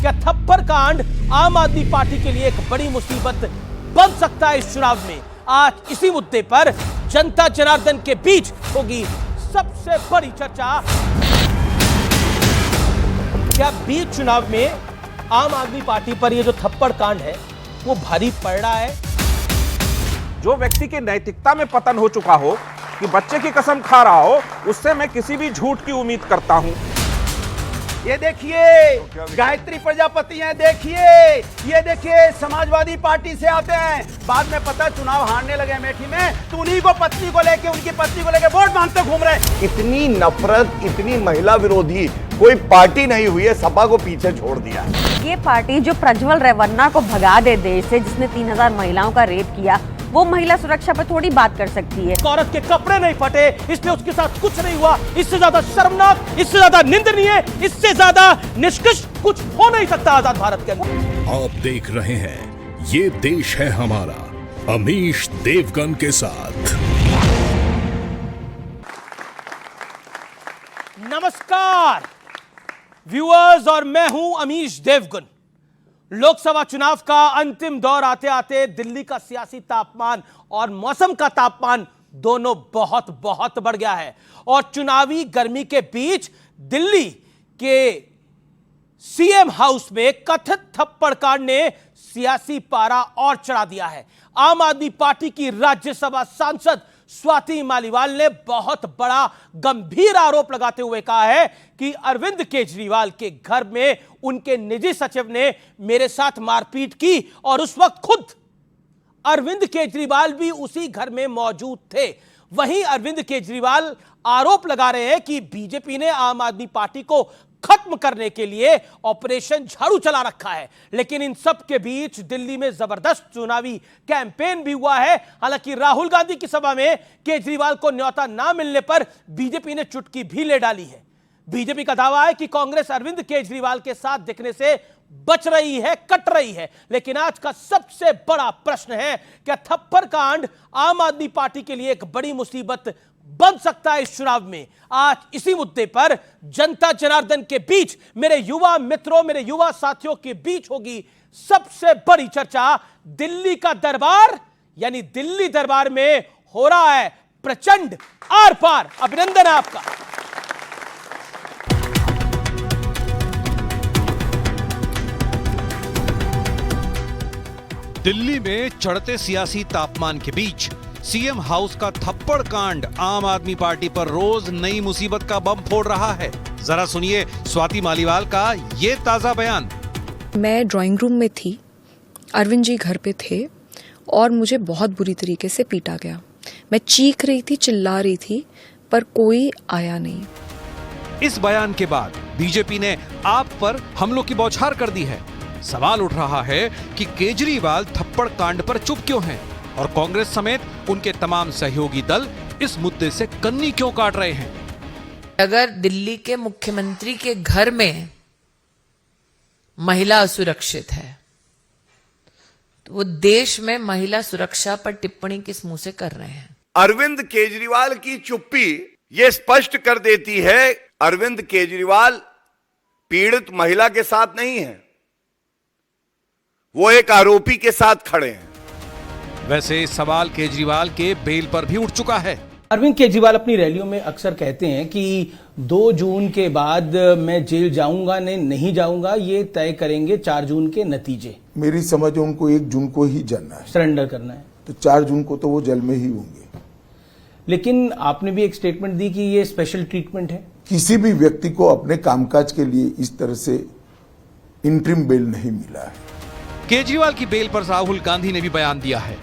क्या थप्पड़ कांड आम आदमी पार्टी के लिए एक बड़ी मुसीबत बन सकता है इस चुनाव में? आज इसी मुद्दे पर जनता जनार्दन के बीच होगी सबसे बड़ी चर्चा। क्या बीच चुनाव में आम आदमी पार्टी पर यह जो थप्पड़ कांड है वो भारी पड़ रहा है? जो व्यक्ति की नैतिकता में पतन हो चुका हो, कि बच्चे की कसम खा रहा हो, उससे मैं किसी भी झूठ की उम्मीद करता हूं। ये देखिए गायत्री प्रजापति हैं, देखिए ये देखिए समाजवादी पार्टी से आते हैं, बाद में पता चुनाव हारने लगे अमेठी में तो उन्हीं को पत्नी को लेके, उनकी पत्नी को लेके वोट मांगते घूम रहे। इतनी नफरत, इतनी महिला विरोधी कोई पार्टी नहीं हुई है, सपा को पीछे छोड़ दिया। ये पार्टी जो प्रज्वल रेवन्ना को भगा दे देश से, जिसने 3000 महिलाओं का रेप किया, वो महिला सुरक्षा पर थोड़ी बात कर सकती है। औरत के कपड़े नहीं फटे इसलिए उसके साथ कुछ नहीं हुआ। इससे ज्यादा शर्मनाक, इससे ज्यादा निंदनीय, इससे ज्यादा निष्कृष्ट कुछ हो नहीं सकता आजाद भारत के अंदर। आप देख रहे हैं ये देश है हमारा, अमीश देवगन के साथ। नमस्कार व्यूअर्स, और मैं हूं अमीश देवगन। लोकसभा चुनाव का अंतिम दौर आते आते दिल्ली का सियासी तापमान और मौसम का तापमान दोनों बहुत बहुत बढ़ गया है, और चुनावी गर्मी के बीच दिल्ली के सीएम हाउस में कथित थप्पड़ कांड ने सियासी पारा और चढ़ा दिया है। आम आदमी पार्टी की राज्यसभा सांसद स्वाति मालीवाल ने बहुत बड़ा गंभीर आरोप लगाते हुए कहा है कि अरविंद केजरीवाल के घर में उनके निजी सचिव ने मेरे साथ मारपीट की, और उस वक्त खुद अरविंद केजरीवाल भी उसी घर में मौजूद थे। वहीं अरविंद केजरीवाल आरोप लगा रहे हैं कि बीजेपी ने आम आदमी पार्टी को खत्म करने के लिए ऑपरेशन झाड़ू चला रखा है। लेकिन इन सब के बीच दिल्ली में जबरदस्त चुनावी कैंपेन भी हुआ है। हालांकि राहुल गांधी की सभा में केजरीवाल को न्योता ना मिलने पर बीजेपी ने चुटकी भी ले डाली है। बीजेपी का दावा है कि कांग्रेस अरविंद केजरीवाल के साथ दिखने से बच रही है, कट रही है। लेकिन आज का सबसे बड़ा प्रश्न है, क्या थप्पड़ कांड आम आदमी पार्टी के लिए एक बड़ी मुसीबत बन सकता है इस चुनाव में? आज इसी मुद्दे पर जनता जनार्दन के बीच, मेरे युवा मित्रों, मेरे युवा साथियों के बीच होगी सबसे बड़ी चर्चा। दिल्ली का दरबार, यानी दिल्ली दरबार में हो रहा है प्रचंड आर पार। अभिनंदन है आपका। दिल्ली में चढ़ते सियासी तापमान के बीच सीएम हाउस का थप्पड़ कांड आम आदमी पार्टी पर रोज नई मुसीबत का बम फोड़ रहा है। जरा सुनिए स्वाति मालीवाल का ये ताजा बयान। मैं ड्राइंग रूम में थी, अरविंद जी घर पे थे, और मुझे बहुत बुरी तरीके से पीटा गया। मैं चीख रही थी, चिल्ला रही थी, पर कोई आया नहीं। इस बयान के बाद बीजेपी ने आप पर हमलों की बौछार कर दी है। सवाल उठ रहा है कि केजरीवाल थप्पड़ कांड पर चुप क्यों हैं, और कांग्रेस समेत उनके तमाम सहयोगी दल इस मुद्दे से कन्नी क्यों काट रहे हैं। अगर दिल्ली के मुख्यमंत्री के घर में महिला असुरक्षित है तो वो देश में महिला सुरक्षा पर टिप्पणी किस मुंह से कर रहे हैं? अरविंद केजरीवाल की चुप्पी ये स्पष्ट कर देती है, अरविंद केजरीवाल पीड़ित महिला के साथ नहीं है, वो एक आरोपी के साथ खड़े हैं। वैसे सवाल केजरीवाल के बेल पर भी उठ चुका है। अरविंद केजरीवाल अपनी रैलियों में अक्सर कहते हैं कि 2 जून के बाद मैं जेल जाऊंगा नहीं जाऊंगा, ये तय करेंगे 4 जून के नतीजे। मेरी समझ उनको 1 जून को ही जाना है, सरेंडर करना है, तो 4 जून को तो वो जेल में ही होंगे। लेकिन आपने भी एक स्टेटमेंट दी कि ये स्पेशल ट्रीटमेंट है। किसी भी व्यक्ति को अपने कामकाज के लिए इस तरह से इंटरिम बेल नहीं मिला है। केजरीवाल की बेल पर राहुल गांधी ने भी बयान दिया है।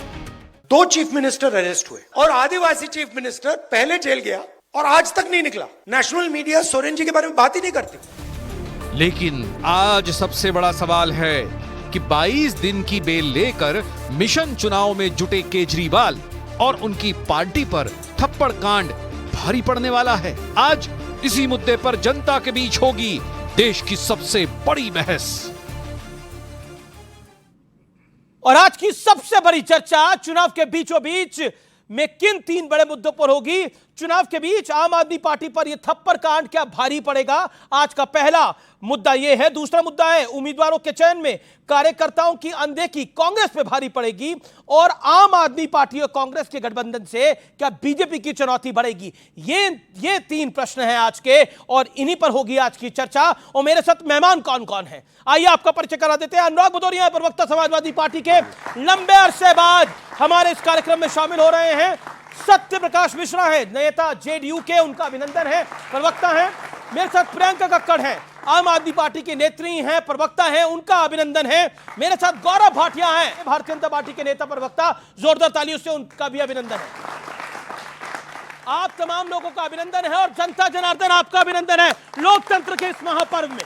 2 चीफ मिनिस्टर अरेस्ट हुए और आदिवासी चीफ मिनिस्टर पहले जेल गया और आज तक नहीं निकला। नेशनल मीडिया सोरेन जी के बारे में बात ही नहीं करती। लेकिन आज सबसे बड़ा सवाल है कि 22 दिन की बेल लेकर मिशन चुनाव में जुटे केजरीवाल और उनकी पार्टी पर थप्पड़ कांड भारी पड़ने वाला है। आज इसी मुद्दे पर जनता के बीच होगी देश की सबसे बड़ी बहस। और आज की सबसे बड़ी चर्चा चुनाव के बीचों बीच में किन 3 बड़े मुद्दों पर होगी? चुनाव के बीच आम आदमी पार्टी पर यह थप्पड़ कांड क्या भारी पड़ेगा? आज का पहला मुद्दा यह है। दूसरा मुद्दा है उम्मीदवारों के चयन में कार्यकर्ताओं की अनदेखी कांग्रेस पे भारी पड़ेगी, और आम आदमी पार्टी और कांग्रेस के गठबंधन से क्या बीजेपी की चुनौती बढ़ेगी? ये तीन प्रश्न हैं आज के, और इन्हीं पर होगी आज की चर्चा। और मेरे साथ मेहमान कौन कौन है, आइए आपका परिचय करा देते हैं। अनुराग भदौरिया प्रवक्ता समाजवादी पार्टी के, लंबे अरसे बाद हमारे इस कार्यक्रम में शामिल हो रहे हैं। सत्य प्रकाश मिश्रा है, नेता जेडीयू के, उनका अभिनंदन है, प्रवक्ता है। मेरे साथ प्रियंका कक्कड़ है, आम आदमी पार्टी की नेत्री हैं, प्रवक्ता हैं, उनका अभिनंदन है। मेरे साथ गौरव भाटिया हैं, भारतीय जनता पार्टी के नेता, प्रवक्ता, जोरदार तालियों से उनका भी अभिनंदन है। आप तमाम लोगों का अभिनंदन है, और जनता जनार्दन आपका अभिनंदन है लोकतंत्र के इस महापर्व में।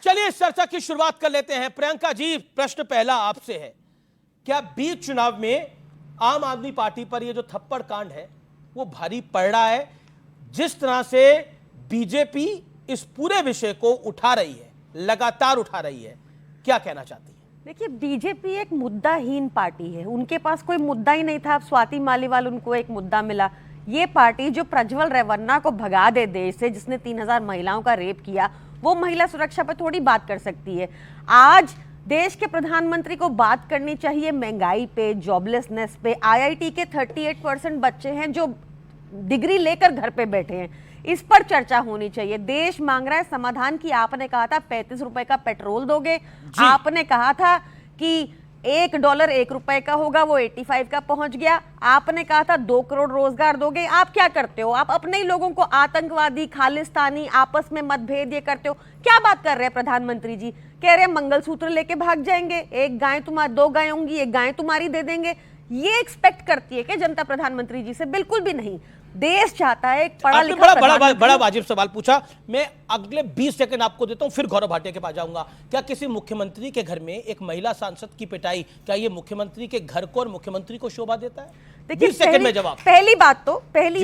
चलिए इस चर्चा की शुरुआत कर लेते हैं। प्रियंका जी, प्रश्न पहला आपसे है, क्या बीच चुनाव में आम आदमी पार्टी पर यह जो थप्पड़ कांड है वो भारी पड़ रहा है? जिस तरह से बीजेपी इस पूरे विषय को उठा रही है, लगातार उठा रही है, क्या कहना चाहती है? देखिए, बीजेपी एक मुद्दाहीन पार्टी है, उनके पास कोई मुद्दा ही नहीं था। अब स्वाति मालीवाल उनको एक मुद्दा मिला। ये पार्टी जो प्रज्वल रेवन्ना को भगा दे देश से, जिसने 3000 महिलाओं का रेप किया, वो महिला सुरक्षा पर थोड़ी बात कर सकती है। आज देश के प्रधानमंत्री को बात करनी चाहिए महंगाई पे, जॉबलेसनेस पे। आईआईटी के 38% बच्चे हैं जो डिग्री लेकर घर पे बैठे हैं, इस पर चर्चा होनी चाहिए। देश मांग रहा है समाधान की। आपने कहा था 35 रुपए का पेट्रोल दोगे, आपने कहा था कि $1 1 रुपए का होगा, वो 85 का पहुंच गया। आपने कहा था 2 करोड़ रोजगार दोगे। आप क्या करते हो? आप अपने ही लोगों को आतंकवादी, खालिस्तानी, आपस में मतभेद ये करते हो। क्या बात कर रहे हैं प्रधानमंत्री जी? कह रहे हैं मंगलसूत्र लेके भाग जाएंगे, एक गाय तुम्हारी, 2 गाय होंगी, एक गाय तुम्हारी दे देंगे। ये एक्सपेक्ट करती है कि जनता प्रधानमंत्री जी से? बिल्कुल भी नहीं। देश चाहता है एक पढ़ा लिखा बड़ा वाजिब सवाल पूछा। मैं अगले 20 सेकंड आपको देता हूं, फिर गौरव भाटिया के पास जाऊंगा। क्या किसी मुख्यमंत्री के घर में एक महिला सांसद की पिटाई, क्या ये मुख्यमंत्री के घर को और मुख्यमंत्री को शोभा देता है? देखिए, 20 सेकंड में जवाब। पहली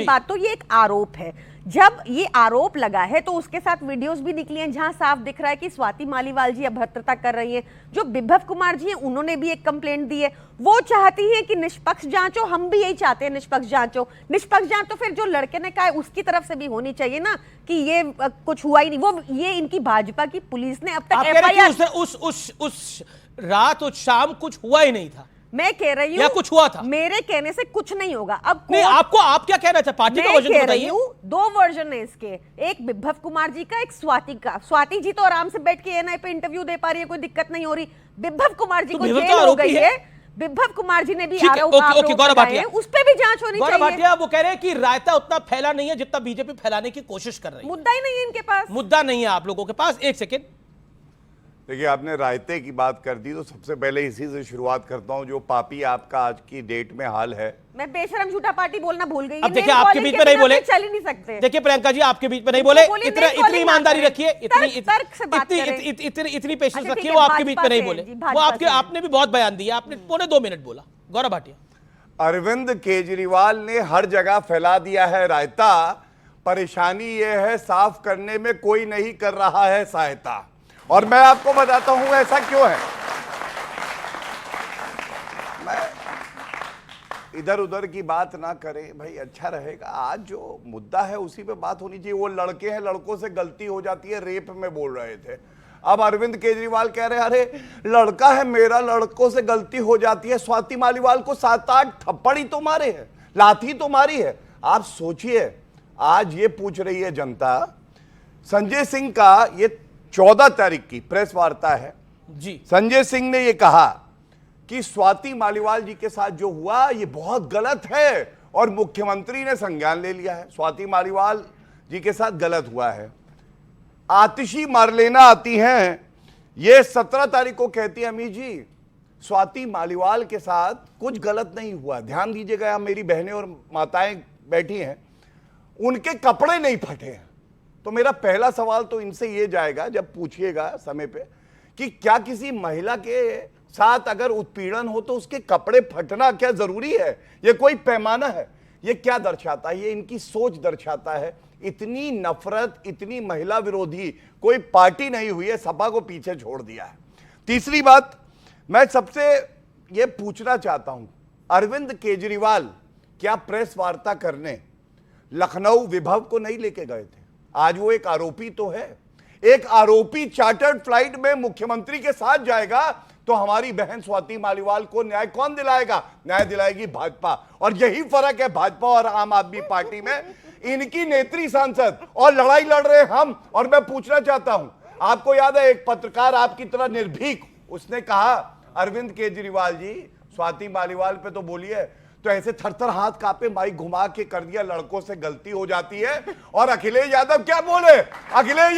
बात तो ये एक आरोप है। जब ये आरोप लगा है तो उसके साथ वीडियोस भी निकली हैं जहां साफ दिख रहा है कि स्वाति मालीवाल जी अभद्रता कर रही हैं। जो बिभव कुमार जी हैं, उन्होंने भी एक कंप्लेंट दी है। वो चाहती हैं कि निष्पक्ष जांच हो, हम भी यही चाहते हैं निष्पक्ष जांच हो। निष्पक्ष जांच तो फिर जो लड़के ने कहा है उसकी तरफ से भी होनी चाहिए ना, कि ये कुछ हुआ ही नहीं। वो ये इनकी भाजपा की पुलिस ने अब तक एफआईआर उस रात, उस शाम कुछ हुआ ही नहीं था। मैं कह रही हूँ या कुछ हुआ था? मेरे कहने से कुछ नहीं होगा। अब नहीं, आप क्या कह रहे थे? पार्टी का वर्जन बताइए। 2 वर्जन है इसके, एक बिभव कुमार जी का, एक स्वाति का। स्वाति जी तो आराम से बैठ के एएनआई पे इंटरव्यू दे पा रही है, कोई दिक्कत नहीं हो रही। बिभव कुमार जी को जेल हो गई है। बिभव कुमार जी ने भी आरोप लगाए हैं, उस पे भी जांच होनी चाहिए। भाटिया, वो कह रहे हैं कि रायता उतना फैला नहीं है जितना बीजेपी फैलाने की कोशिश कर रही है। मुद्दा ही नहीं है इनके पास, मुद्दा नहीं है आप लोगों के पास। एक सेकेंड, देखिए, आपने रायते की बात कर दी तो सबसे पहले इसी से शुरुआत करता हूं, जो पापी आपका आज की डेट में हाल है। मैं बेशरम झूठा पार्टी बोलना भूल गई। अब देखिए, आपके बीच में नहीं बोले, चल ही नहीं सकते। देखिए प्रियंका जी, आपके बीच में नहीं बोले। इतनी ईमानदारी रखिए, इतनी पेशेंस रखिए। वो आपके बीच में नहीं बोले, वो आपने भी बहुत बयान दिया, आपने 1.25 मिनट बोला। गौरव भाटिया, अरविंद केजरीवाल ने हर जगह फैला दिया है रायता। परेशानी यह है, साफ करने में कोई नहीं कर रहा है सहायता। और मैं आपको बताता हूं ऐसा क्यों है। मैं इधर उधर की बात ना करें भाई, अच्छा रहेगा। आज जो मुद्दा है उसी पे बात होनी चाहिए। वो लड़के हैं, लड़कों से गलती हो जाती है, रेप में बोल रहे थे। अब अरविंद केजरीवाल कह रहे हैं अरे लड़का है मेरा, लड़कों से गलती हो जाती है। स्वाति मालीवाल को 7-8 थप्पड़ ही तो मारे हैं, लाठी तो मारी है। आप सोचिए, आज ये पूछ रही है जनता। संजय सिंह का ये 14 तारीख की प्रेस वार्ता है जी। संजय सिंह ने यह कहा कि स्वाति मालीवाल जी के साथ जो हुआ ये बहुत गलत है, और मुख्यमंत्री ने संज्ञान ले लिया है। स्वाति मालीवाल जी के साथ गलत हुआ है। आतिशी मारलेना आती हैं, ये 17 तारीख को कहती है अमी जी स्वाति मालीवाल के साथ कुछ गलत नहीं हुआ। ध्यान दीजिएगा, मेरी बहनें और माताएं बैठी हैं, उनके कपड़े नहीं फटे हैं। तो मेरा पहला सवाल तो इनसे ये जाएगा जब पूछिएगा समय पे, कि क्या किसी महिला के साथ अगर उत्पीड़न हो तो उसके कपड़े फटना क्या जरूरी है? ये कोई पैमाना है? ये क्या दर्शाता है? ये इनकी सोच दर्शाता है। इतनी नफरत, इतनी महिला विरोधी कोई पार्टी नहीं हुई है, सपा को पीछे छोड़ दिया है। तीसरी बात मैं सबसे ये पूछना चाहता हूं, अरविंद केजरीवाल क्या प्रेस वार्ता करने लखनऊ विभव को नहीं लेके गए थे? आज वो एक आरोपी तो है। एक आरोपी चार्टर्ड फ्लाइट में मुख्यमंत्री के साथ जाएगा तो हमारी बहन स्वाति मालीवाल को न्याय कौन दिलाएगा? न्याय दिलाएगी भाजपा। और यही फर्क है भाजपा और आम आदमी पार्टी में। इनकी नेत्री सांसद और लड़ाई लड़ रहे हम। और मैं पूछना चाहता हूं, आपको याद है एक पत्रकार आपकी तरह निर्भीक, उसने कहा अरविंद केजरीवाल जी स्वाति मालीवाल पे तो बोलिए, तो ऐसे थरथर हाथ कांपे, माइक घुमा के कर दिया, लड़कों से गलती हो जाती है। और अखिलेश यादव क्या बोले? अखिलेश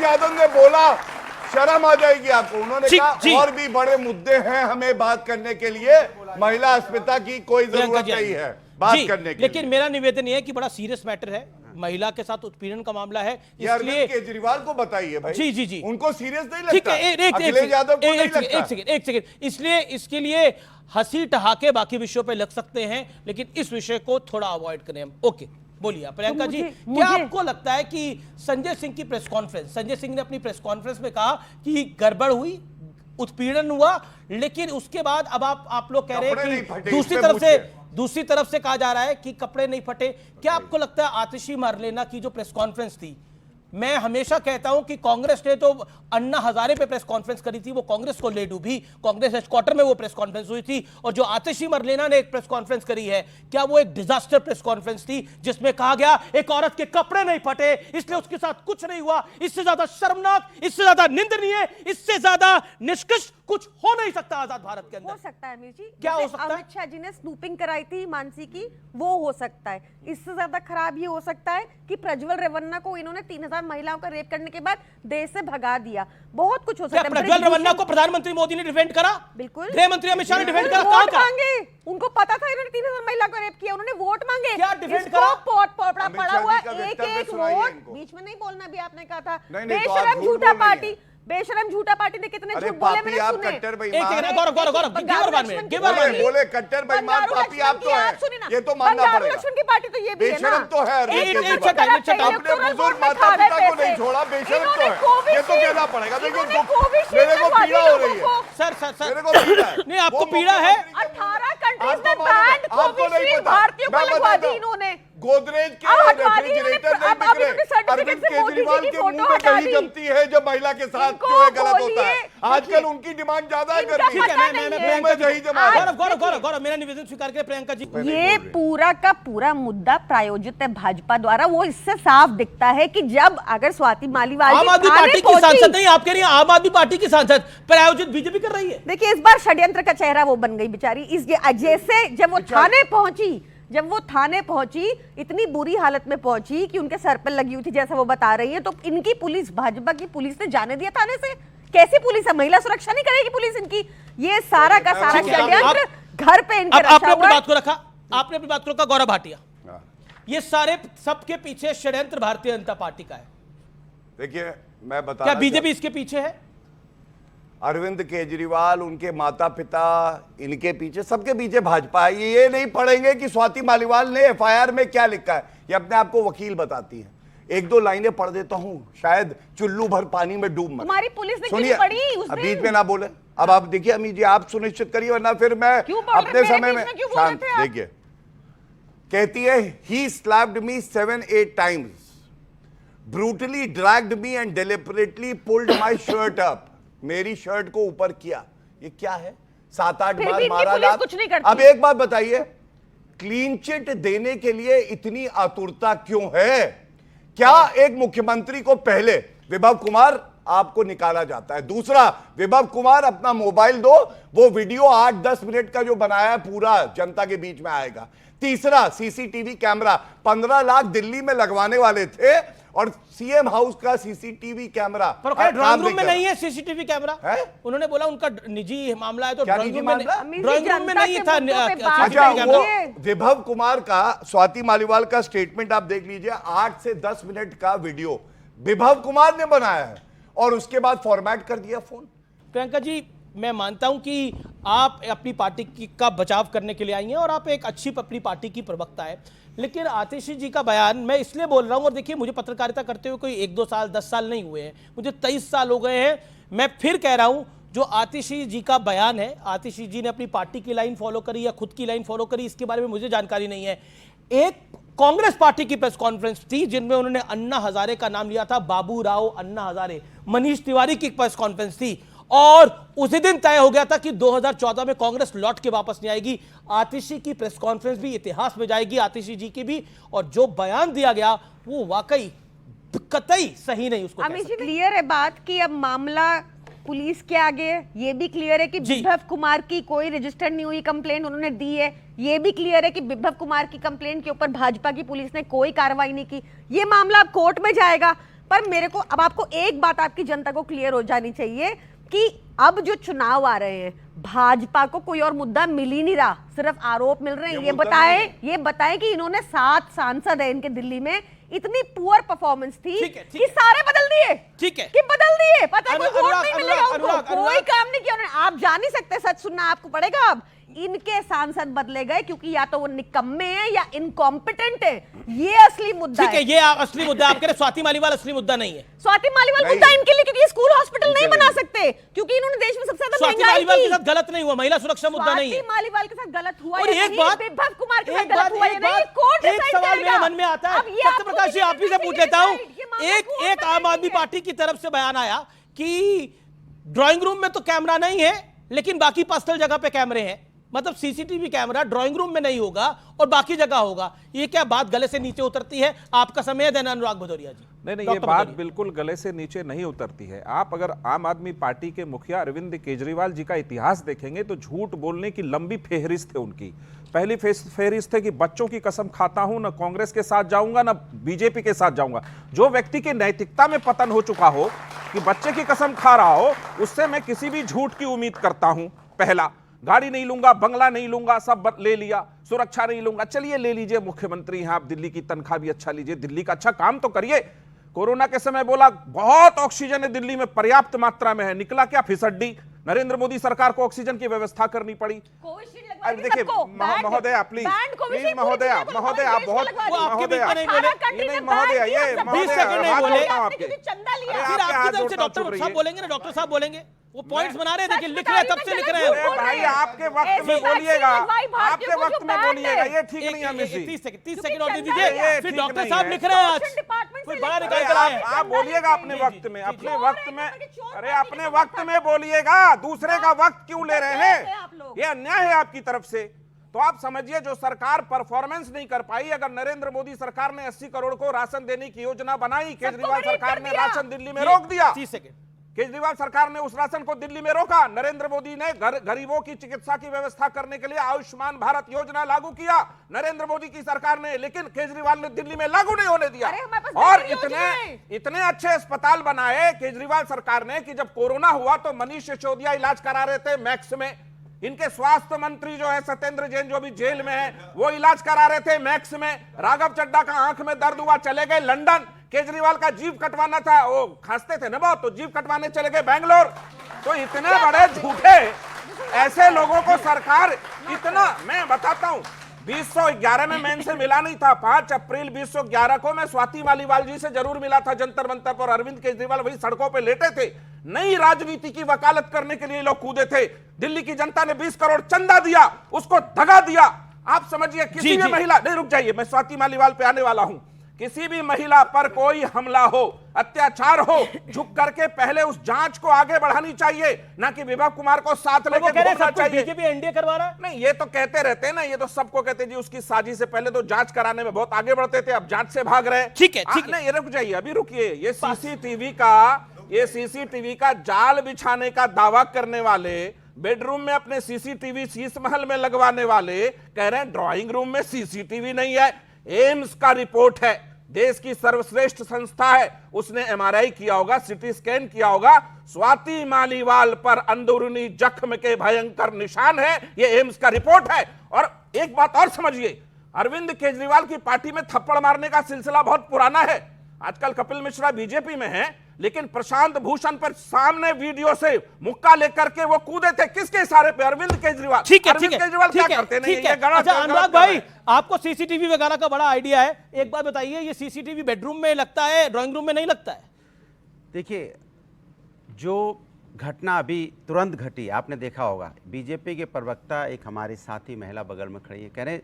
यादव ने बोला, शर्म आ जाएगी आपको, उन्होंने कहा और भी बड़े मुद्दे हैं हमें बात करने के लिए, महिला अस्मिता की कोई जरूरत नहीं है बात करने के। लेकिन मेरा निवेदन यह है कि बड़ा सीरियस मैटर है, महिला के साथ उत्पीड़न का मामला है, इसलिए केजरीवाल को बताइए भाई। जी उनको सीरियस नहीं लगता? अखिलेश यादव को नहीं लगता? एक सेकंड, इसलिए इसके लिए हंसी ठहाके बाकी विषयों पे लग सकते हैं, लेकिन इस विषय को थोड़ा अवॉइड करें हम। ओके, बोलिए प्रियंका जी, क्या आपको लगता है कि संजय सिंह की प्रेस कॉन्फ्रेंस, संजय सिंह ने अपनी प्रेस कॉन्फ्रेंस में कहा कि गड़बड़ हुई, उत्पीड़न हुआ, लेकिन उसके बाद अब आप लोग कह रहे हैं कि दूसरी तरफ से कहा जा रहा है कि कपड़े नहीं फटे। क्या आपको लगता है आतिशी मारलेना की जो प्रेस कॉन्फ्रेंस थी, मैं हमेशा कहता हूं कि कांग्रेस ने तो अन्ना हजारे पे प्रेस कॉन्फ्रेंस करी थी, वो कांग्रेस को ले डूबी, कांग्रेस हेडक्वार्टर में वो प्रेस कॉन्फ्रेंस हुई थी, और जो आतिशी मरलेना ने एक प्रेस कॉन्फ्रेंस करी है, क्या वो एक डिजास्टर प्रेस कॉन्फ्रेंस थी जिसमें कहा गया एक औरत के कपड़े नहीं फटे इसलिए उसके साथ कुछ नहीं हुआ? इससे ज्यादा शर्मनाक, इससे ज्यादा निंदनीय, इससे ज्यादा निष्कृष्ट कुछ हो नहीं सकता आजाद भारत के अंदर। हो सकता है अमीर जी, क्या हो सकता है? अमित शाह जी ने स्नूपिंग कराई थी मानसी की, वो हो सकता है। इससे ज्यादा खराब ये हो सकता है कि प्रज्वल रेवन्ना को इन्होंने 3000 महिलाओं का रेप करने के बाद देश से भगा दिया। बहुत कुछ हो सकता है। प्रज्वल रेवन्ना को प्रधानमंत्री मोदी ने डिफेंड करा, बिल्कुल, गृह मंत्री अमित शाह ने डिफेंड करा। वोट मांगे, उनको पता था इन्होंने 3000 महिला को रेप किया, उन्होंने वोट मांगे। क्या डिफेंड करा? पड़ा हुआ एक वोट, बीच में नहीं बोलना भी आपने कहा था। बेशरम झूठा पार्टी, बेशरम झूठा पार्टी ने कितने झूठ बोले मैंने सुने। बोले कट्टर बेईमान पापी आप तो हैं, ये तो मानना पड़ेगा। लक्ष्मण की पार्टी तो ये भी है ना, बेशरम तो है। अपने बुजुर्ग माता पिता को नहीं छोड़ा, बेशरम तो है, ये तो कहना पड़ेगा। देखिए मेरे को पीड़ा हो रही है सर, मेरे को पीड़ा है। नहीं आपको पीड़ा है? 18 कंट्रीज में बैन कोविशील्ड भारतीयों को लगवा दी इन्होंने। गोदरेज के रेफ्रिजरेटर नहीं बिक रहे। अरविंद केजरीवाल के मुंह में कहीं जमती है जब महिला के साथ जो है गलत होता है। आजकल उनकी डिमांड ज्यादा है करनी है, मैं दही जमा। गौरव मेरा निवेदन स्वीकार करें प्रियंका जी। ये पूरा का पूरा मुद्दा प्रायोजित है भाजपा द्वारा। वो इससे साफ दिखता है कि जब अगर स्वाति मालीवाल आम आदमी पार्टी की सांसद नहीं, आप कह रही हैं आम आदमी पार्टी की सांसद प्रायोजित बीजेपी कर रही है। देखिए इस बार षड्यंत्र का चेहरा वो बन गई बेचारी। जैसे जब वो थाने पहुंची इतनी बुरी हालत में पहुंची कि उनके सर पर लगी हुई थी जैसा वो बता रही है, तो इनकी पुलिस, भाजपा की पुलिस ने जाने दिया थाने से? कैसी पुलिस है? महिला सुरक्षा नहीं करेगी पुलिस इनकी? ये सारा का सारा षड्यंत्र घर पे इनके रखा हुआ है। आपने अपनी बात को रखा गौरव भाटिया, ये सारे सबके पीछे षड्यंत्र भारतीय जनता पार्टी का है। देखिए मैं बता, क्या बीजेपी इसके पीछे है? अरविंद केजरीवाल, उनके माता पिता, इनके पीछे, सबके पीछे भाजपा है। ये नहीं पढ़ेंगे कि स्वाति मालीवाल ने एफआईआर में क्या लिखा है, ये अपने आप को वकील बताती है। एक दो लाइनें पढ़ देता हूं, शायद चुल्लू भर पानी में डूब मर। तुम्हारी पुलिस ने क्यों पढ़ी उस दिन? बीच में ना बोले। अब आप देखिए अमीर जी, आप सुनिश्चित करिए वरना फिर मैं अपने समय में शांत। देखिए कहती है, ही slapped me 7-8 times, brutally dragged me and deliberately pulled my shirt up. मेरी शर्ट को ऊपर किया। ये क्या है? 7-8 बार मारा। अब एक बात बताइए, क्लीन चिट देने के लिए इतनी आतुरता क्यों है? क्या एक मुख्यमंत्री को पहले विभव कुमार आपको निकाला जाता है, दूसरा विभव कुमार अपना मोबाइल दो, वो वीडियो 8-10 मिनट का जो बनाया है पूरा जनता के बीच में आएगा, तीसरा सीसीटीवी कैमरा 15 लाख दिल्ली में लगवाने वाले थे और सीएम हाउस का सीसीटीवी कैमरा ड्राइंग रूम में नहीं है। सीसीटीवी कैमरा है? उन्होंने बोला उनका निजी मामला है तो ड्राइंग रूम में नहीं था। अच्छा, वो विभव कुमार का, स्वाति मालीवाल का स्टेटमेंट आप देख लीजिए, 8 से 10 मिनट का वीडियो विभव कुमार ने बनाया है और उसके बाद फॉर्मेट कर दिया फोन। प्रियंका जी, मैं मानता हूं कि आप अपनी पार्टी का बचाव करने के लिए आई हैं और आप एक अच्छी अपनी पार्टी की प्रवक्ता है, लेकिन आतिशी जी का बयान मैं इसलिए बोल रहा हूं, और देखिए मुझे पत्रकारिता करते हुए कोई 1-2 साल 10 साल नहीं हुए हैं, मुझे 23 साल हो गए हैं। मैं फिर कह रहा हूं, जो आतिशी जी का बयान है, आतिशी जी ने अपनी पार्टी की लाइन फॉलो करी या खुद की लाइन फॉलो करी, इसके बारे में मुझे जानकारी नहीं है। एक कांग्रेस पार्टी की प्रेस कॉन्फ्रेंस थी जिनमें उन्होंने अन्ना हजारे का नाम लिया था, बाबू राव अन्ना हजारे, मनीष तिवारी की प्रेस कॉन्फ्रेंस थी, और उसी दिन तय हो गया था कि 2014 में कांग्रेस लौट के वापस नहीं आएगी। आतिशी की प्रेस कॉन्फ्रेंस भी इतिहास में जाएगी, आतिशी जी की भी, और जो बयान दिया गया वो वाकई कतई सही नहीं। उसको अमित जी, क्लियर है बात कि अब मामला पुलिस के आगे, ये भी क्लियर है कि बिभव कुमार की कोई रजिस्टर्ड नहीं हुई कंप्लेंट उन्होंने दी है, ये भी क्लियर है कि बिभव कुमार की कंप्लेंट के ऊपर भाजपा की पुलिस ने कोई कार्रवाई नहीं की। ये मामला अब कोर्ट में जाएगा। पर मेरे को अब आपको एक बात आपकी जनता को क्लियर हो जानी चाहिए कि अब जो चुनाव आ रहे हैं, भाजपा को कोई और मुद्दा मिल ही नहीं रहा, सिर्फ आरोप मिल रहे हैं। ये बताएं कि इन्होंने 7 सांसद है इनके दिल्ली में, इतनी पुअर परफॉर्मेंस थी कि सारे बदल दिए। ठीक है कि बदल दिए, पता है कोई वोट नहीं मिलेगा उनको, कोई काम नहीं किया उन्होंने। आप जा नहीं सकते, सच सुनना आपको पड़ेगा। अब इनके सांसद बदले गए क्योंकि या तो वो निकम्मे हैं या इनकॉम्पिटेंट है। ये असली मुद्दा है। ठीक है, ये असली मुद्दा। आप कह रहे स्वाति मालीवाल असली मुद्दा नहीं है। स्वाति मालीवाल मुद्दा इनके लिए, क्योंकि स्कूल हॉस्पिटल नहीं बना सकते, क्योंकि इन्होंने देश में सबसे ज्यादा स्वाति मालीवाल के साथ गलत नहीं हुआ, महिला सुरक्षा मुद्दा नहीं है। स्वाति मालीवाल के साथ गलत हुआ और एक बात, बिभव कुमार के साथ गलत हुआ, एक सवाल मेरे मन में आता है, सत्यप्रकाश जी आप ही से पूछ लेता हूं। एक आम आदमी पार्टी की तरफ से बयान आया कि ड्राइंग रूम में तो कैमरा नहीं है लेकिन बाकी पर्सनल जगह पे कैमरे हैं, मतलब सीसीटीवी कैमरा ड्राइंग रूम में नहीं होगा और बाकी जगह होगा। ये क्या बात गले से नीचे उतरती है? आपका समय देना अनुराग भदौरिया जी। नहीं, ये बात बिल्कुल गले से नीचे नहीं उतरती है। आप अगर आम आदमी पार्टी के मुखिया अरविंद केजरीवाल जी का इतिहास देखेंगे तो झूठ बोलने की लंबी फेहरिस्त है उनकी। पहली फेहरिस्त है कि बच्चों की कसम खाता हूं, ना कांग्रेस के साथ जाऊंगा ना बीजेपी के साथ जाऊंगा। जो व्यक्ति की नैतिकता में पतन हो चुका हो, कि बच्चे की कसम खा रहा हो, उससे मैं किसी भी झूठ की उम्मीद करता हूं। पहला, गाड़ी नहीं लूंगा, बंगला नहीं लूंगा, सब ले लिया, सुरक्षा नहीं लूंगा। चलिए ले लीजिए, मुख्यमंत्री हैं आप, दिल्ली की तनख्वाह भी अच्छा लीजिए, दिल्ली का अच्छा काम तो करिए। कोरोना के समय बोला बहुत ऑक्सीजन है दिल्ली में, पर्याप्त मात्रा में है, निकला क्या फिसड्डी। नरेंद्र मोदी सरकार को ऑक्सीजन की व्यवस्था करनी पड़ी। देखिए महोदया, प्लीज महोदया आप बहुत महोदया, ये 20 सेकंड नहीं बोले, फिर आपकी तरफ से डॉक्टर साहब बोलेंगे ना, डॉक्टर साहब बोलेंगे, वो पॉइंट्स बना रहे हैं, देखिए लिख रहे हैं, तब से लिख रहे हैं। भाई आपके वक्त में बोलिएगा, आपके वक्त में बोलिएगा, ये ठीक नहीं है। 30 सेकंड और दे दीजिए, फिर डॉक्टर साहब लिख रहे हैं आज, कोई बड़ा निकाल कर आए। आप बोलिएगा अपने वक्त में, अपने वक्त में, अरे अपने वक्त में बोलिएगा, दूसरे का वक्त क्यों ले रहे हैं? ये अन्याय है आपकी तरफ से। तो आप समझिए, जो सरकार परफॉर्मेंस नहीं कर पाई, अगर नरेंद्र मोदी सरकार ने 80 करोड़ को राशन देने की योजना बनाई, केजरीवाल सरकार ने राशन दिल्ली में रोक दिया। 30 सेकंड। केजरीवाल सरकार ने उस राशन को दिल्ली में रोका। नरेंद्र मोदी ने गरीबों की चिकित्सा की व्यवस्था करने के लिए आयुष्मान भारत योजना लागू किया, नरेंद्र मोदी की सरकार ने, लेकिन केजरीवाल ने दिल्ली में लागू नहीं होने दिया। और इतने अच्छे अस्पताल बनाए केजरीवाल सरकार ने कि जब कोरोना हुआ तो मनीष सिसोदिया इलाज करा रहे थे मैक्स में, इनके स्वास्थ्य मंत्री जो है सत्येंद्र जैन, जो भी जेल में है, वो इलाज करा रहे थे मैक्स में। राघव चड्ढा का आंख में दर्द हुआ, चले गए लंदन। केजरीवाल का जीव कटवाना था, वो खांसते थे ना बहुत, तो जीव कटवाने चले गए बैंगलोर। तो इतने बड़े झूठे ऐसे लोगों को सरकार इतना, मैं बताता हूं, 2011 में मैं इनसे मिला नहीं था। 5 अप्रैल 2011 को मैं स्वाति मालीवाल जी से जरूर मिला था जंतर मंतर पर। अरविंद केजरीवाल वही सड़कों पे लेटे थे। नई राजनीति की वकालत करने के लिए लोग कूदे थे। दिल्ली की जनता ने 20 करोड़ चंदा दिया, उसको दगा दिया। आप समझिए, किसी भी महिला, नहीं रुक जाइए, मैं स्वाति मालीवाल पे आने वाला हूं। किसी भी महिला पर कोई हमला हो, अत्याचार हो, झुक करके पहले उस जांच को आगे बढ़ानी चाहिए, ना कि विभव कुमार को साथ लेके घूमना चाहिए। बीजेपी एनडीए करवा रहा है? नहीं, ये तो कहते रहते हैं ना, ये तो सबको कहते हैं जी उसकी साजिश से पहले तो जांच कराने में बहुत आगे बढ़ते थे, अब जांच से भाग रहे। ठीक है, ठीक है। नहीं, ये रुक जाइए, अभी रुकिए। ये सीसीटीवी का जाल बिछाने का दावा करने वाले, बेडरूम में अपने सीसीटीवी शीश महल में लगवाने वाले कह रहे हैं ड्राइंग रूम में सीसीटीवी नहीं है। एम्स का रिपोर्ट है, देश की सर्वश्रेष्ठ संस्था है, उसने एमआरआई किया होगा, सीटी स्कैन किया होगा। स्वाति मालीवाल पर अंदरूनी जख्म के भयंकर निशान है, ये एम्स का रिपोर्ट है। और एक बात और समझिए, अरविंद केजरीवाल की पार्टी में थप्पड़ मारने का सिलसिला बहुत पुराना है। आजकल कपिल मिश्रा बीजेपी में है, लेकिन प्रशांत भूषण पर सामने वीडियो से मुक्का लेकर के वो कूदे थे, किसके इशारे पे? अरविंद केजरीवाल। ठीक है, अरविंद केजरीवाल क्या करते नहीं? ये अच्छा अनुराग भाई, आपको सीसीटीवी वगैरह का बड़ा आइडिया है, एक बात बताइए, ये सीसीटीवी बेडरूम में लगता है, ड्राइंग रूम में नहीं लगता है? देखिए, जो घटना अभी तुरंत घटी, आपने देखा होगा। बीजेपी के प्रवक्ता एक हमारे साथी महिला बगल में खड़ी है, कह रहे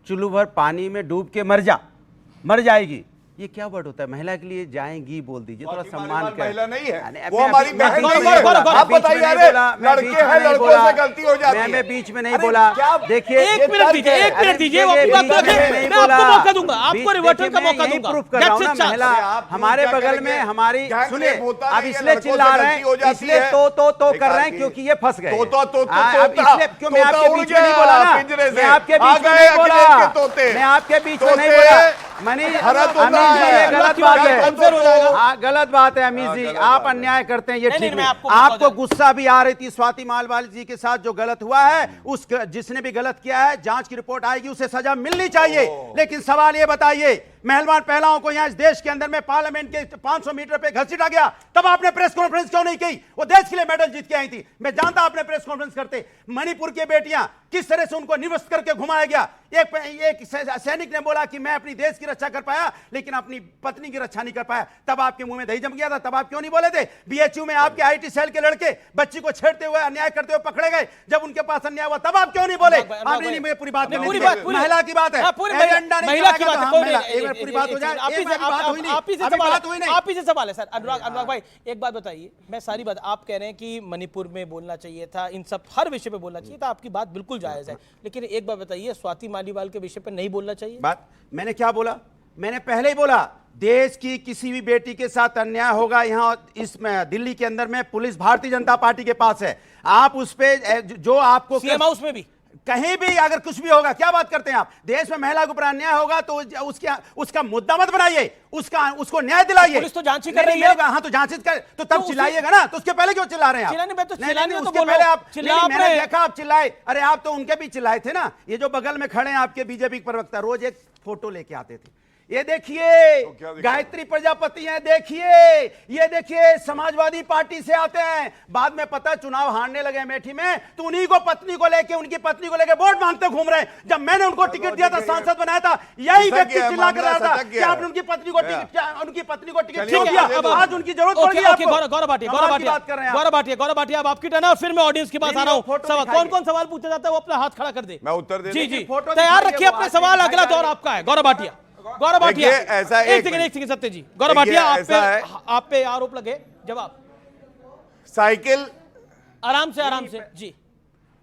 चुल्लू भर पानी में डूब के मर जाएगी। ये क्या वर्ड होता है? महिला के लिए जाएंगी बोल दीजिए, थोड़ा सम्मान करें। महिला नहीं है, वो हमारी बहन है। आप बताइए, अरे लड़के हैं, लड़कों से गलती हो जाती है। मैं बीच में नहीं बोला। देखिए, एक मिनट दीजिए, वो आपकी बात रखें, मैं आपको मौका दूंगा, आपको रिवर्टल का मौका दूंगा। प्रूफ कर रहा हूं ना, महिला हमारे बगल में हमारी, सुनिए, अब इसलिए चिल्ला रहे हैं, इसलिए तो कर रहे हैं क्योंकि ये फंस गए। क्यों मैं आपके बीच में नहीं बोला ना, मैं आपके बीच में नहीं बोला, मैं आपके बीच में नहीं बोला। मनी गलत बात है, गलत बात है अमीश जी, आप अन्याय करते हैं, ये ठीक नहीं। आपको गुस्सा भी आ रही थी स्वाति मालिवाल जी के साथ जो गलत हुआ है, उस जिसने भी गलत किया है, जांच की रिपोर्ट आएगी, उसे सजा मिलनी चाहिए। लेकिन सवाल ये बताइए, मेहमान पहलाओं को यहाँ इस देश के अंदर में पार्लियामेंट के 500 मीटर पे घसीटा गया, तब आपने प्रेस कॉन्फ्रेंस क्यों नहीं की? वो देश के लिए मेडल जीत के आई थी, मैं जानता आपने प्रेस कॉन्फ्रेंस करते। मणिपुर की बेटियां किस तरह से उनको निवस्त करके घुमाया गया। एक सैनिक ने बोला कि मैं अपनी देश की रक्षा कर पाया लेकिन अपनी पत्नी की रक्षा नहीं कर पाया, तब आपके मुंह में दही जम गया था, तब आप क्यों नहीं बोले थे? बीएचयू में आपके आईटी सेल के लड़के बच्ची को छेड़ते हुए अन्याय करते हुए पकड़े गए, जब उनके पास अन्याय हुआ तब आप क्यों नहीं बोले? आपने नहीं, पूरी बात महिला की बात है, महिला की बात है, पूरी बात हो जाए। आप ही से सवाल है सर। अनुराग भाई एक बात बताइए, मैं सारी बात, आप कह रहे हैं कि मणिपुर में बोलना चाहिए था, इन सब हर विषय पे बोलना चाहिए था, आपकी बात बिल्कुल जायज है, लेकिन एक बात बताइए, स्वाति मालीवाल के विषय पे नहीं बोलना चाहिए? बात मैंने क्या बोला? मैंने पहले ही बोला, देश की किसी भी बेटी के साथ अन्याय होगा, यहाँ इस दिल्ली के अंदर में पुलिस भारतीय जनता पार्टी के पास है, आप उस पे जो आपको सीएम हाउस में भी कहीं भी अगर कुछ भी होगा, क्या बात करते हैं आप? देश में महिला के ऊपर अन्याय होगा तो उसका मुद्दा मत बनाइए, उसको न्याय दिलाइए। पुलिस तो जांच ही कर रही है। हाँ, तो जांच कर, तो तब चिल्लाइएगा ना, तो उसके पहले क्यों चिल्ला रहे हैं आप? उसके पहले आप मैंने देखा आप चिल्लाए, अरे आप तो उनके भी चिल्लाए थे ना। ये जो बगल में खड़े हैं आपके बीजेपी प्रवक्ता, रोज एक फोटो लेके आते थे, ये देखिए गायत्री प्रजापति हैं, देखिए ये देखिए समाजवादी पार्टी से आते हैं, बाद में पता चुनाव हारने लगे अमेठी में, तो उन्हीं को पत्नी को लेके, उनकी पत्नी को लेके वोट मांगते घूम रहे हैं। जब मैंने उनको टिकट दिया था, सांसद बनाया था, यही व्यक्ति चिल्ला कर रहा था कि आपने उनकी पत्नी को टिकट क्यों दिया? आज उनकी जरूरत पड़ गई आपको। गौरव भाटिया, अब आपकी टर्न है और फिर मैं ऑडियंस के पास आ रहा हूँ। कौन कौन सवाल पूछा जाता है वो अपना हाथ खड़ा कर दे, मैं उत्तर दे। जी तैयार रखिए अपने सवाल, अगला दौर आपका है। गौरव भाटिया ऐसा एक सेकंड सत्य जी, गौरव भाटिया आप पे आरोप लगे, जवाब। साइकिल आराम से जी,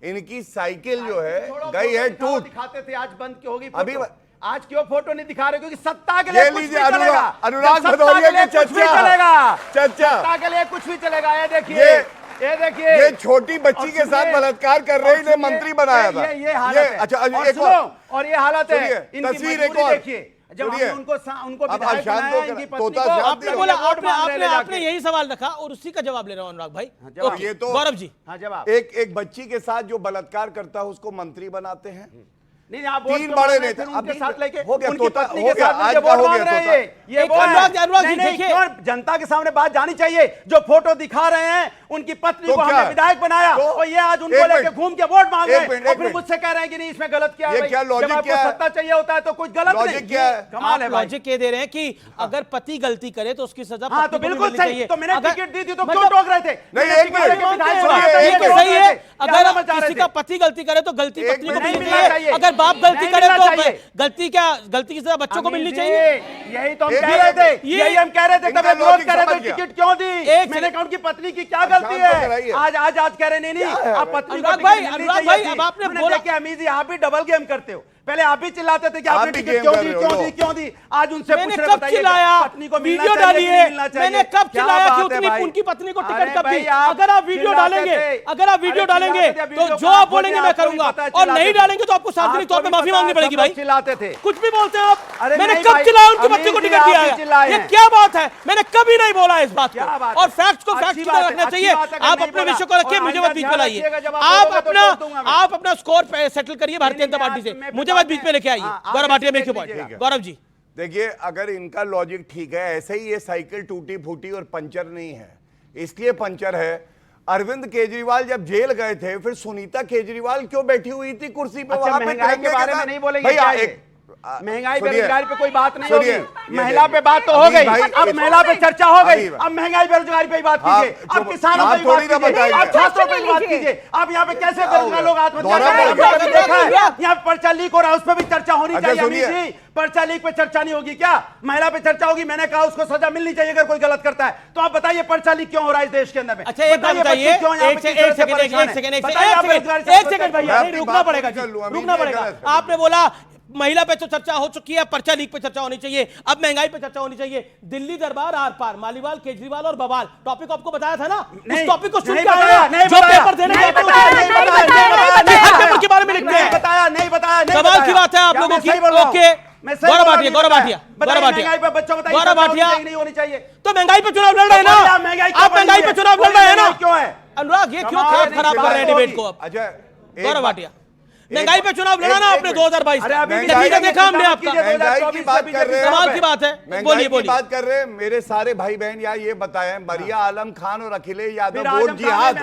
इनकी साइकिल जो है गई है टूट, दिखाते थे, आज बंद क्यों होगी अभी? आज क्यों फोटो नहीं दिखा रहे? क्योंकि सत्ता के लिए कुछ भी चलेगा। अनुराग भदौरिया की सत्ता के लिए कुछ भी चलेगा। ये देखिए ये छोटी बच्ची के साथ बलात्कार कर रहे हैं, मंत्री बनाया था। ये हालत है। अच्छा, और ये हालत है, तस्वीर एक और देखिए, जब हमने उनको विधायक बनाया, इनकी पत्नी को आपने बोला, आपने यही सवाल रखा और उसी का जवाब ले रहा हूं अनुराग भाई। ये तो गौरव जी, हाँ जवाब। एक बच्ची के साथ जो बलात्कार करता है उसको मंत्री बनाते हैं। नहीं, आप तीन बड़े नेता उनके साथ लेके हो गया, उनकी पत्नी के गया, साथ आज लेके का वोट हो मांग गया, रहे हैं। ये अनुराग जी देखिए, जनता के सामने बात जानी चाहिए। जो फोटो दिखा रहे हैं, उनकी पत्नी को हमने विधायक बनाया और ये आज उनको लेके घूम के वोट मांग रहे हैं, और फिर मुझसे कह रहे हैं कि नहीं इसमें गलत किया है। क्या लॉजिक, जब आपको सत्ता चाहिए होता है तो कुछ गलत नहीं। क्या है? कमाल है। लॉजिक ये दे रहे हैं कि अगर पति गलती करे तो उसकी सजा, हाँ तो बिल्कुल सही, तो मैंने टिकट दी थी तो क्यों मतलब टोक रहे थे? नहीं, एक मिनट, सही है, अगर किसी का पति गलती करे तो गलती पत्नी को मिलनी चाहिए, अगर बाप गलती करे तो गलती की सजा बच्चों को मिलनी चाहिए। यही तो हम कह रहे थे, यही हम कह रहे थे, तब विरोध कर रहे थे, टिकट क्यों दी? मैंने कहा उनकी पत्नी की क्या गलती है? आज कह रहे नहीं, आप पत्नी को भाई, अब आपने बोला कि अमीर जी आप भी डबल गेम करते हो। पहले आप भी चिल्लाते थे कि आपने टिकट क्यों दी। आज उनसे मैंने कब चिल्लाया? पत्नी को वीडियो डालिए, मैंने कब चिल्लाया कि उनकी पत्नी को टिकट कब दी? अगर आप वीडियो डालेंगे तो जो आप बोलेंगे मैं करूंगा, और नहीं डालेंगे तो आपको सार्वजनिक तौर पे माफी मांगनी पड़ेगी भाई। चिल्लाते थे, कुछ भी बोलते हैं आप। मैंने कब चिल्लाया उनकी बच्ची को टिकट दिया है? ये क्या बात है? मैंने कभी नहीं बोला इस बात को, और फैक्ट्स को फैक्ट की तरह रखना चाहिए। आप अपने विषय को रखिए, मुझे मत बीच में लाइए। आप अपना स्कोर सेटल करिए भारतीय जनता पार्टी से, मुझे मत बीच में लेके आइए। गौरव भाटिया में क्यों पॉइंट? गौरव जी देखिए, अगर इनका लॉजिक ठीक है, ऐसे ही ये साइकिल टूटी फूटी और पंचर नहीं है, इसलिए पंचर है। अरविंद केजरीवाल जब जेल गए थे, फिर सुनीता केजरीवाल क्यों बैठी हुई थी कुर्सी पे? वहां पे महंगाई के बारे में नहीं बोलेंगे भैया, महंगाई सुनिए, बेरोजगारी पे कोई बात नहीं सुनिए, होगी, ये महिला देखिए, पे बात तो हो अभी गई, भाई, अब महिला पे चर्चा हो गई, अभी अब महंगाई बेरोजगारी पे ही बात हाँ, कीजिए, अब जो- किसानों आप पे थोड़ी ना बात कीजिए, बताइए। अब छात्रों पे बात कीजिए, अब यहाँ पे कैसे बेरोजगार लोग आत्महत्या दौरा कर रहे हैं, पड़ गया। आपने देखा है, यहाँ पर्चा लीक हो रहा है, उस पर भी चर्चा होनी अच्छा, चाहिए। सुनिए। अमित जी, पर्चा लीक पे चर्चा नहीं होगी क्या? महिला पे चर्चा होगी, मैंने कहा उसको सजा मिलनी चाहिए अगर कोई गलत करता है। तो आप बताइए पर्चा लीक क्यों हो रहा है इस देश के अंदर में? अच्छा एक बात बताइए, एक सेकंड भैया, नहीं रुकना पड़ेगा, रुकना पड़ेगा। आपने बोला महिला पे तो चर्चा हो चुकी है, पर्चा लीक पे चर्चा होनी चाहिए, अब महंगाई पे चर्चा होनी चाहिए। दिल्ली दरबार आर पार, मालीवाल, केजरीवाल और बवाल, टॉपिक आपको बताया था ना? उस टॉपिक को सुन के जो पेपर देने हर पेपर के बारे में लिखते हैं। नहीं बताया सवाल की बात है आप लोगों की। ओके, गौरव भाटिया नहीं होनी चाहिए। तो महंगाई पे चुनाव लड़ रहे हैं ना आप? महंगाई पे चुनाव लड़ रहे हैं ना? क्यों है अनुराग, ये क्यों खराब कर रहे हैं डिबेट को? अब गौरव भाटिया, महंगाई पे चुनाव लड़ा ना आपने 2022 में, नतीजा देखा हमने आपका। महंगाई की बात कर रहे हैं, सवाल की बात है, महंगाई की बात कर रहे हैं। मेरे सारे भाई बहन यहाँ ये बताएं, मरिया आलम खान और अखिलेश यादव वोट जिहाद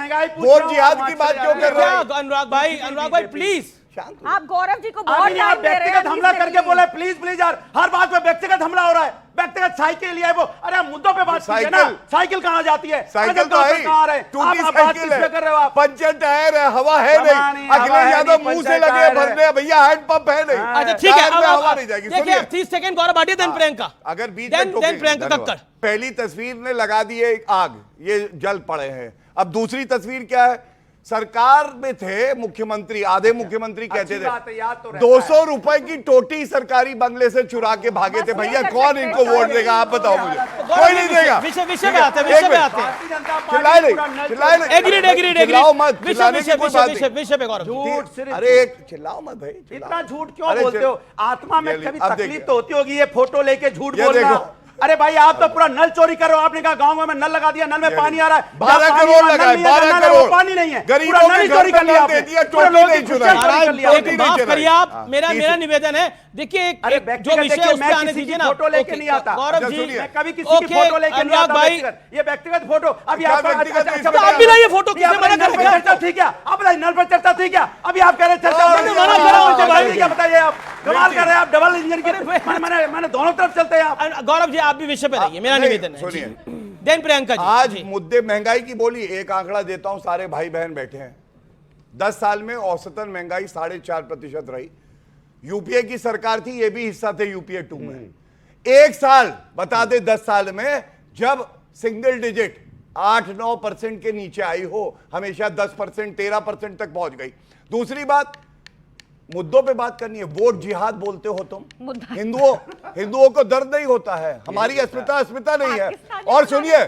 की बात क्यों कर रहे हैं? अनुराग भाई प्लीज आप गौरव जी को अभी बहुत आप टाइम दे रहे हैं, व्यक्तिगत हमला करके बोले प्लीज प्लीज यार, हर बात पे व्यक्तिगत हमला हो रहा है। व्यक्तिगत साइकिल लिया है वो, अरे आप मुद्दों पे बात कीजिए ना। साइकिल कहाँ जाती है? साइकिल तो है, कहाँ रहे? टूटी आप बात साइकिल किस पे कर रहे हो है, आप? पंचर टायर है, हवा है नहीं। अखिलेश यादव मुंह से लगे भरने, भैया हैंड पंप है नहीं। अच्छा ठीक है, टायर में हवा नहीं जाएगी। देखिए 30 सेकंड गौरव भाटिया, देन प्रियंका। अगर बीच में प्रियंका कक्कड़। पहली तस्वीर ने लगा दी है आग, ये जल पड़े हैं। अब दूसरी तस्वीर क्या है? सरकार में थे मुख्यमंत्री, आधे मुख्यमंत्री कहते थे 200 रुपए की टोटी सरकारी बंगले से चुरा के भागे थे। भैया कौन इनको वोट देगा? आप बताओ मुझे। कोई नहीं देगा। विषय पे आते हैं, चिल्लाए नहीं। एग्रीड चिल्लाओ मत, चिल्लाने की कोई बात नहीं। विषय पे गौरव। झूठ, अरे एक चिल्लाओ मत भाई, इतना झूठ क्यों बोलते हो? आत्मा में कभी तकलीफ तो होती होगी, ये फोटो लेके झूठ बोलना। अरे भाई आप तो पूरा नल चोरी करो। आपने कहा गांव में नल लगा दिया, नल में पानी आ रहा है। 12 करोड़ लगाए, 12 करोड़ पानी नहीं है, गरीबों के घर पे नल दे दिया, टोटी नहीं चुराई। माफ करिए आप, मेरा निवेदन है, देखिए जो विषय उस पे आने दीजिए ना। फोटो लेके नहीं आता गौरव जी, मैं कभी किसी की फोटो लेके नहीं आता। भाई ये व्यक्तिगत फोटो अभी आप भी ना, ये फोटो किसने मना कर रखा? चर्चा थी क्या? आप बताइए नल पर चर्चा थी क्या? अभी आप कह रहे चर्चा मना करा उनसे भाई। क्या बताइए आप? कमाल कर रहे हैं आप, डबल इंजन के। मैंने दोनों तरफ चलते हैं आप। गौरव जी आप भी विषय पे रहिए, मेरा निवेदन है। सुनिए, देन प्रियंका जी। आज मुद्दे महंगाई की बोली, एक आंकड़ा देता हूं, सारे भाई बहन बैठे हैं। 10 साल में औसतन महंगाई 4.5% रही। यूपीए की सरकार थी, ये भी हिस्सा थे यूपीए 2 में। एक साल बता दे 10 साल में जब सिंगल डिजिट 8-9% के नीचे आई हो, हमेशा 10% 13% तक पहुंच गई। दूसरी बात, मुद्दों पे बात करनी है। वोट जिहाद बोलते हो तुम। हिंदुओं को दर्द नहीं होता है, हमारी अस्मिता नहीं है। और सुनिए,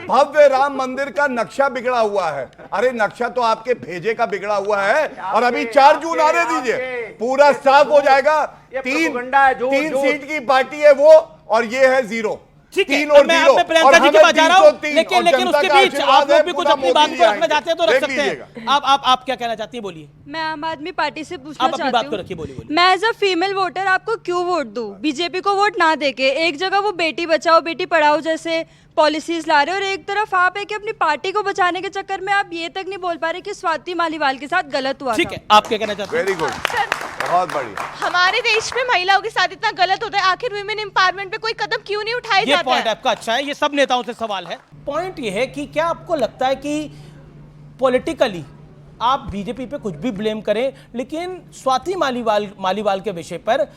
भव्य राम मंदिर का नक्शा बिगड़ा हुआ है। अरे नक्शा तो आपके भेजे का बिगड़ा हुआ है, और अभी 4 जून आने दीजिए, पूरा साफ हो जाएगा। 3 सीट की पार्टी है वो, और ये है 0। ठीक है, 3 और मैं 0, प्रियंका जी के पास जा रहा हूं, 303, लेकिन उसके बीच आप लोग भी कुछ अपनी बात को रखना चाहते हैं तो रख सकते हैं। आप क्या कहना चाहती है, बोलिए। मैं आम आदमी पार्टी से पूछना आप अपनी बात को चाहती रखिए, बोलिए। हूँ, मैं एज अ फीमेल वोटर आपको क्यों वोट दूं? बीजेपी को वोट ना देके एक जगह वो बेटी बचाओ बेटी पढ़ाओ जैसे पॉलिसीज ला रहे हो, और एक तरफ आप है कि अपनी पार्टी को बचाने के चक्कर में आप ये तक नहीं बोल पा रहे कि स्वाति मालीवाल के साथ गलत हुआ। ठीक है, आप क्या कहना चाहते हैं? वेरी गुड, बहुत बढ़िया। हमारे देश में महिलाओं के साथ इतना गलत होता है, आखिर वुमेन एम्पावरमेंट पे कोई कदम क्यों नहीं उठाए जाते हैं? ये पॉइंट आपका अच्छा है, ये सब नेताओं से सवाल है। पॉइंट ये है कि क्या आपको लगता है कि पॉलिटिकली आप बीजेपी पे कुछ भी ब्लेम करें, लेकिन स्वाति मालीवाल के विषय पर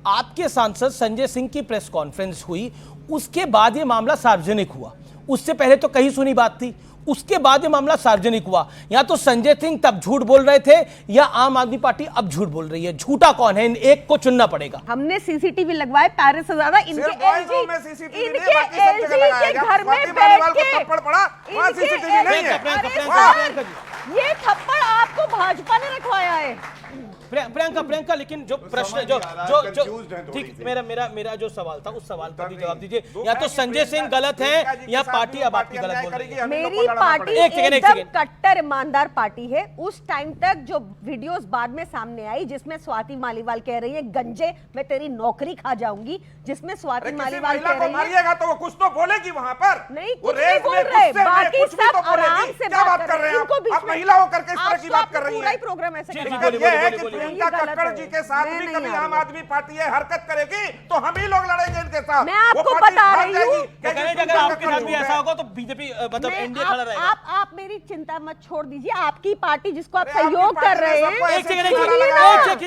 आपके सांसद संजय सिंह की प्रेस कॉन्फ्रेंस हुई, उसके बाद ये मामला सार्वजनिक हुआ। उससे पहले तो कहीं सुनी बात थी, उसके बाद ये मामला सार्वजनिक हुआ। या तो संजय सिंह तब झूठ बोल रहे थे, या आम आदमी पार्टी अब झूठ बोल रही है। झूठा कौन है? इन एक को चुनना पड़ेगा। हमने सीसीटीवी लगवाए पैरिस से ज्यादा। इनके एलजी के घर में बैठ के ये थप्पड़ आपको भाजपा ने रखवाया है। प्रियंका, लेकिन जो प्रश्न जो ठीक, मेरा जो सवाल था उस सवाल का भी जवाब दीजिए। या तो संजय सिंह गलत है, या पार्टी अब आपकी गलत बोल रही है। मेरी पार्टी एकदम कट्टर ईमानदार पार्टी है। उस टाइम तक जो वीडियोस बाद में सामने आई, जिसमें स्वाति मालीवाल कह रही है गंजे मैं तेरी नौकरी खा जाऊंगी, जिसमें स्वाति मालीवाल कह रही है मारिएगा तो वो कुछ तो बोलेगी वहां पर। नहीं, कुछ नहीं बोल रहे, बाकी सब आराम से बात कर रहे हैं। आप महिला होकर के इस तरह की बात कर रही हैं। पूरा ही प्रोग्राम ऐसे बोली। प्रियंका कक्कड़ जी के साथ भी कभी आम आदमी पार्टी ये हरकत करेगी तो हम ही लोग लड़ेंगे इनके साथ। मैं आपको बता रही हूँ अगर आपके साथ भी ऐसा होगा तो बीजेपी मतलब एनडीए खड़ा रहेगा। आप मेरी चिंता मत छोड़ दीजिए। आपकी पार्टी जिसको आप सहयोग कर रहे हैं, एक सेकंड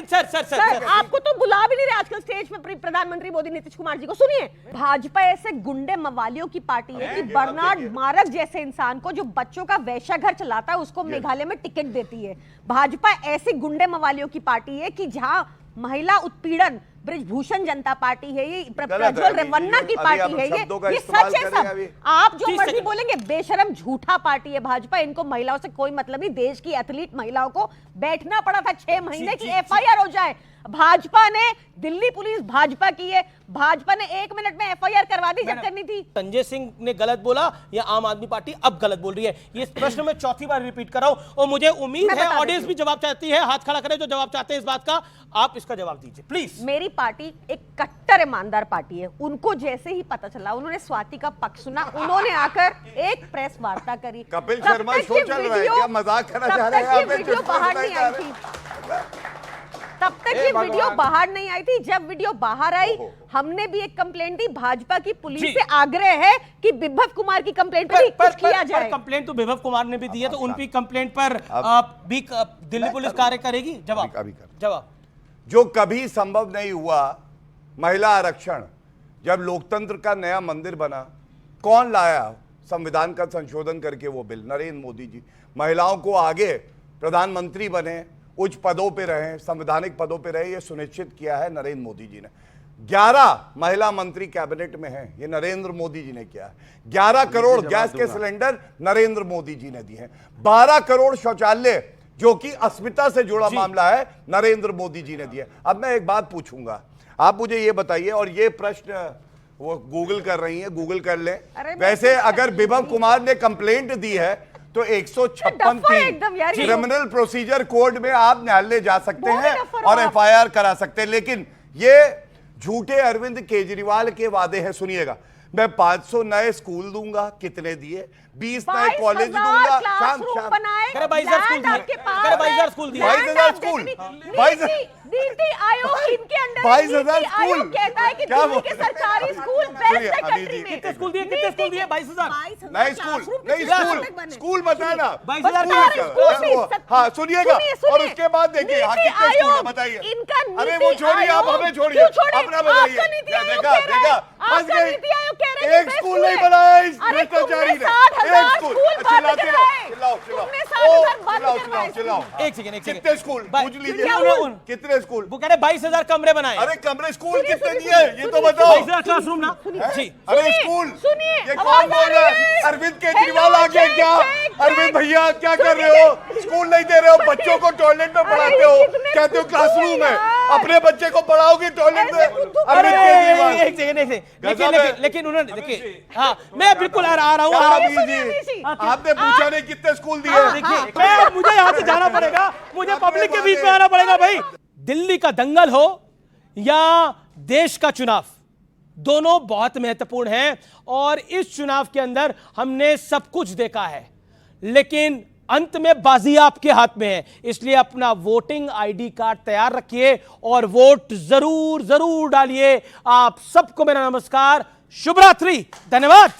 सर आपको तो बुला भी नहीं रहे आजकल स्टेज पे प्रधानमंत्री मोदी नीतीश कुमार जी को। सुनिए, भाजपा ऐसे गुंडे मवालियों की पार्टी है कि बर्नार्ड मारक जैसे इंसान को जो बच्चों का वैश्या घर चलाता है उसको मेघालय में टिकट देती है। भाजपा ऐसी गुंडे मवालियों की पार्टी है कि जहां महिला उत्पीड़न ब्रिजभूषण जनता पार्टी है, ये प्रज्वल रेवन्ना की पार्टी है, ये सच है सब। आप जो मर्जी बोलेंगे, बेशरम झूठा पार्टी है भाजपा। इनको महिलाओं से कोई मतलब नहीं। देश की एथलीट महिलाओं को बैठना पड़ा था 6 महीने की एफआईआर हो जाए। भाजपा ने, दिल्ली पुलिस भाजपा की है, भाजपा ने 1 मिनट में एफआईआर करवा दी जब करनी थी। संजय सिंह ने गलत बोला या आम आदमी पार्टी अब गलत बोल रही है? ये प्रश्न मैं चौथी बार रिपीट कर रहा हूं और मुझे उम्मीद है ऑडियंस भी जवाब चाहती है। हाथ खड़ा करें जो जवाब चाहते हैं इस बात का। आप इसका जवाब दीजिए प्लीज। मेरी पार्टी एक कट्टर ईमानदार पार्टी है। उनको जैसे ही पता चला, उन्होंने स्वाति का पक्ष सुना, उन्होंने आकर एक प्रेस वार्ता करी। कपिल शर्मा शो चल रहा है क्या? मजाक करना चाह रहे हैं? वीडियो बाहर नहीं आई थी, तब तक ये वीडियो बाहर नहीं आई थी। जब वीडियो बाहर आई, हमने भी एक कंप्लेंट दी। भाजपा की पुलिस से आग्रह है कि विभव कुमार की कंप्लेंट पर कुछ किया जाए। कंप्लेंट तो विभव कुमार ने भी दी है, तो उनकी कंप्लेंट पर भी दिल्ली पुलिस कार्य करेगी। जवाब जो कभी संभव नहीं हुआ, महिला आरक्षण जब लोकतंत्र का नया मंदिर बना, कौन लाया संविधान का संशोधन करके वो बिल? नरेंद्र मोदी जी। महिलाओं को आगे प्रधानमंत्री बने, उच्च पदों पे रहे, संवैधानिक पदों पे रहे, ये सुनिश्चित किया है नरेंद्र मोदी जी ने। 11 महिला मंत्री कैबिनेट में हैं, ये नरेंद्र मोदी जी ने किया है। 11 करोड़ गैस के सिलेंडर नरेंद्र मोदी जी ने दिए हैं। 12 करोड़ शौचालय जो कि अस्मिता से जुड़ा मामला है, नरेंद्र मोदी जी ने दिया। अब मैं एक बात पूछूंगा, आप मुझे ये बताइए, और ये प्रश्न वो गूगल कर रही हैं, गूगल कर लें। वैसे अगर विभव कुमार ने कंप्लेंट दी है तो 156 क्रिमिनल प्रोसीजर कोड में आप न्यायालय जा सकते हैं और एफआईआर करा सकते हैं। लेकिन ये झूठे अरविंद केजरीवाल के वादे हैं। सुनिएगा, मैं 500 नए स्कूल दूंगा, कितने दिए? 20 नए कॉलेज दूंगा। शाम 22,000 स्कूल दिए। 22,000 स्कूल, नीति आयोग इनके अंडर 22,000 स्कूल कहता है कि दिल्ली के सरकारी स्कूल बेस्ट है कंट्री में। कितने स्कूल दिए? 22,000 नए स्कूल, स्कूल बताए ना। 22,000। हाँ सुनिएगा, और उसके बाद देखिए कितने स्कूल है बताइए। अरे वो छोड़िए, आप हमें छोड़िए, अपना बताइए। देखा फंस गई। एक स्कूल नहीं बनाया इस भ्रष्टाचारी ने। एक स्कूल। चिल्लाओ। एक सेकंड। कितने स्कूल पूछ लीजिए, कितने स्कूल? वो कह रहे 22,000 कमरे बनाए। अरे कमरे स्कूल कितने दिए ये तो बताओ। 22,000 क्लासरूम ना जी। अरे स्कूल, ये कौन बोल रहा है? अरविंद केजरीवाल आ गए क्या? अरविंद भैया क्या कर रहे हो? स्कूल नहीं दे रहे हो, बच्चों को टॉयलेट में पढ़ाते हो, कहते हो क्लासरूम है, अपने बच्चे को पढ़ाओगे टॉयलेट में? अरविंद केजरीवाल। एक सेकंड, लेकिन उन्होंने देखिए, हाँ मैं बिल्कुल आ रहा हूँ। आपने पूछा नहीं कितने स्कूल दिए? देखिए, मुझे यहाँ से जाना पड़ेगा, मुझे पब्लिक के बीच में आना पड़ेगा। भाई, दिल्ली का दंगल हो या देश का चुनाव, दोनों बहुत महत्वपूर्ण हैं और इस चुनाव के अंदर हमने सब कुछ देखा है, लेकिन अंत में बाजी आपके हाथ में है। इसलिए अपना वोटिंग आईडी कार्ड तैयार रखिए और वोट जरूर डालिए। आप सबको मेरा नमस्कार, शुभ रात्रि, धन्यवाद।